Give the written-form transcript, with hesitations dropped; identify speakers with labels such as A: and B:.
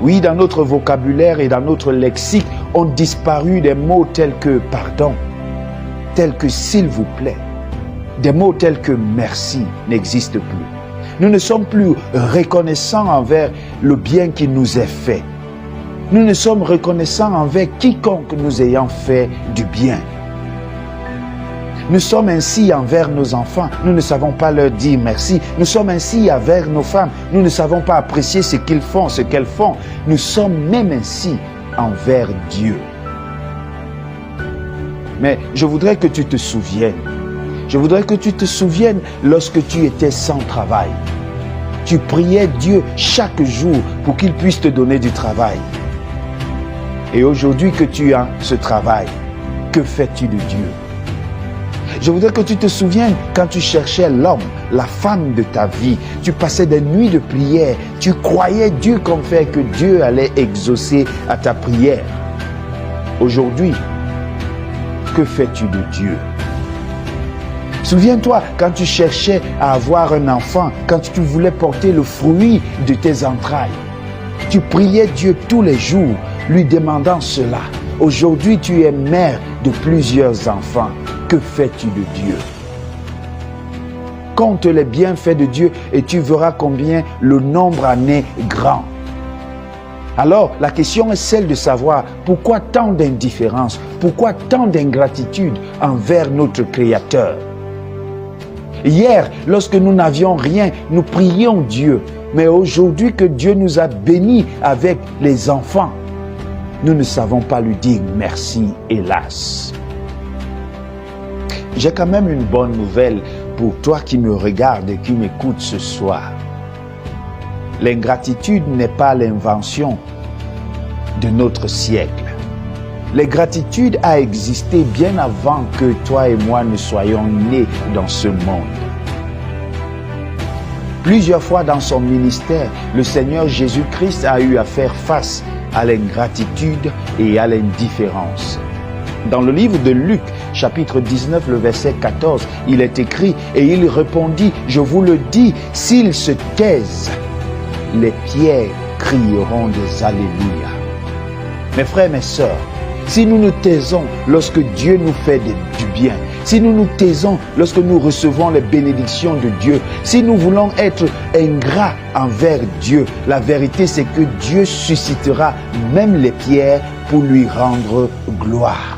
A: Oui, dans notre vocabulaire et dans notre lexique ont disparu des mots tels que pardon, tels que s'il vous plaît. Des mots tels que merci n'existent plus. Nous ne sommes plus reconnaissants envers le bien qui nous est fait. Nous ne sommes reconnaissants envers quiconque nous ayant fait du bien. Nous sommes ainsi envers nos enfants. Nous ne savons pas leur dire merci. Nous sommes ainsi envers nos femmes. Nous ne savons pas apprécier ce qu'ils font, ce qu'elles font. Nous sommes même ainsi envers Dieu. Mais je voudrais que tu te souviennes. Je voudrais que tu te souviennes lorsque tu étais sans travail. Tu priais Dieu chaque jour pour qu'il puisse te donner du travail. Et aujourd'hui que tu as ce travail, que fais-tu de Dieu? Je voudrais que tu te souviennes quand tu cherchais l'homme, la femme de ta vie. Tu passais des nuits de prière. Tu croyais Dieu comme fait que Dieu allait exaucer à ta prière. Aujourd'hui, que fais-tu de Dieu? Souviens-toi quand tu cherchais à avoir un enfant, quand tu voulais porter le fruit de tes entrailles. Tu priais Dieu tous les jours, lui demandant cela. Aujourd'hui, tu es mère de plusieurs enfants. Que fais-tu de Dieu? Compte les bienfaits de Dieu et tu verras combien le nombre en est grand. Alors, la question est celle de savoir pourquoi tant d'indifférence, pourquoi tant d'ingratitude envers notre Créateur. Hier, lorsque nous n'avions rien, nous prions Dieu. Mais aujourd'hui que Dieu nous a bénis avec les enfants, nous ne savons pas lui dire merci, hélas. J'ai quand même une bonne nouvelle pour toi qui me regarde et qui m'écoute ce soir. L'ingratitude n'est pas l'invention de notre siècle. L'ingratitude a existé bien avant que toi et moi ne soyons nés dans ce monde. Plusieurs fois dans son ministère, le Seigneur Jésus-Christ a eu à faire face à l'ingratitude et à l'indifférence. Dans le livre de Luc, chapitre 19, le verset 14, il est écrit « Et il répondit, je vous le dis, s'ils se taisent, les pierres crieront des Alléluia. » Mes frères, mes sœurs, si nous nous taisons lorsque Dieu nous fait du bien, si nous nous taisons lorsque nous recevons les bénédictions de Dieu, si nous voulons être ingrats envers Dieu, la vérité c'est que Dieu suscitera même les pierres pour lui rendre gloire.